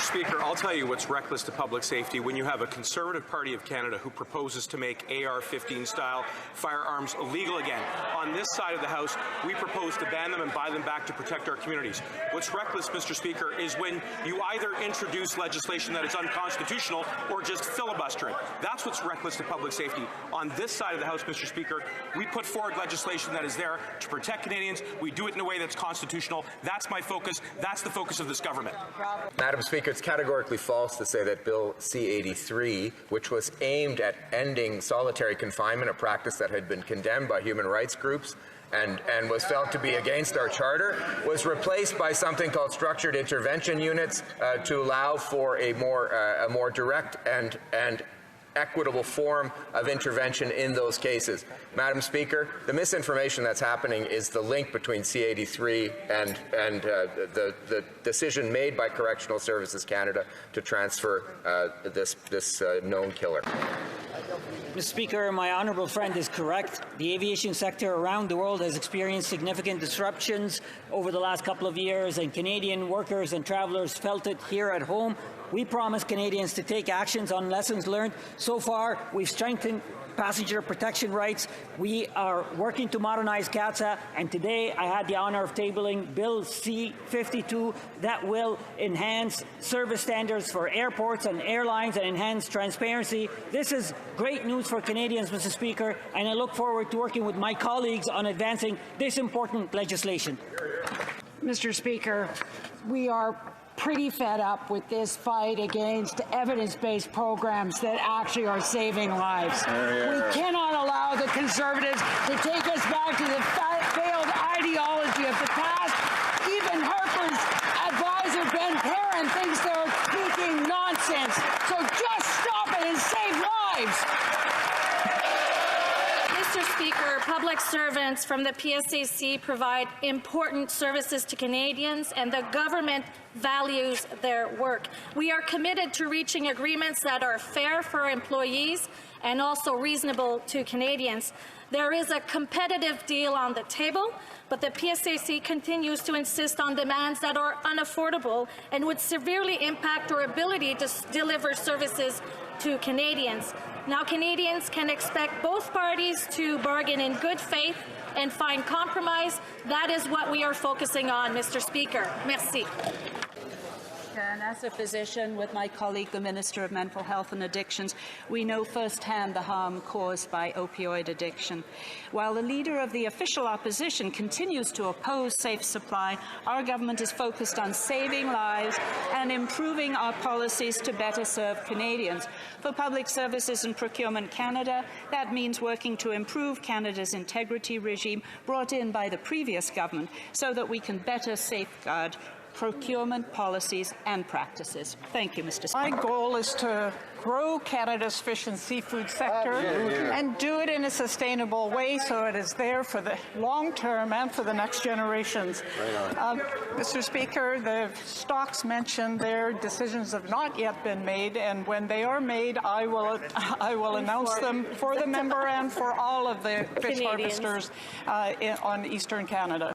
Speaker, I'll tell you what's reckless to public safety when you have a Conservative Party of Canada who proposes to make AR-15-style firearms illegal again. On this side of the House, we propose to ban them and buy them back to protect our communities. What's reckless, Mr. Speaker, is when you either introduce legislation that is unconstitutional or just filibuster it. That's what's reckless to public safety. On this side of the House, Mr. Speaker, we put forward legislation that is there to protect Canadians. We do it in a way that's constitutional. That's my focus. That's the focus of this government. Madam Speaker, it's categorically false to say that Bill C-83, which was aimed at ending solitary confinement, a practice that had been condemned by human rights groups and was felt to be against our charter, was replaced by something called structured intervention units to allow for a more direct and equitable form of intervention in those cases. Madam Speaker, the misinformation that's happening is the link between C-83 and the decision made by Correctional Services Canada to transfer this known killer. Mr. Speaker, my honourable friend is correct. The aviation sector around the world has experienced significant disruptions over the last couple of years, and Canadian workers and travellers felt it here at home. We promised Canadians to take actions on lessons learned. So far, we've strengthened passenger protection rights. We are working to modernize CATSA, and today I had the honour of tabling Bill C-52 that will enhance service standards for airports and airlines and enhance transparency. This is great news for Canadians, Mr. Speaker, and I look forward to working with my colleagues on advancing this important legislation. Mr. Speaker, we are pretty fed up with this fight against evidence-based programs that actually are saving lives. We cannot allow the Conservatives to take us back to the failed ideology of the past. Even Harper's advisor, Ben Perrin, thinks they're speaking nonsense. So just stop it and save lives. Mr. Speaker, public servants from the PSAC provide important services to Canadians, and the government values their work. We are committed to reaching agreements that are fair for employees and also reasonable to Canadians. There is a competitive deal on the table, but the PSAC continues to insist on demands that are unaffordable and would severely impact our ability to deliver services to Canadians. Now, Canadians can expect both parties to bargain in good faith and find compromise. That is what we are focusing on, Mr. Speaker. Merci. And as a physician with my colleague, the Minister of Mental Health and Addictions, we know firsthand the harm caused by opioid addiction. While the leader of the official opposition continues to oppose safe supply, our government is focused on saving lives and improving our policies to better serve Canadians. For Public Services and Procurement Canada, that means working to improve Canada's integrity regime brought in by the previous government so that we can better safeguard procurement policies and practices. Thank you, Mr. Speaker. My goal is to grow Canada's fish and seafood sector and do it in a sustainable way so it is there for the long term and for the next generations. Mr. Speaker, the stocks mentioned, their decisions have not yet been made, and when they are made, I will announce them for the member and for all of the fish harvesters on Eastern Canada.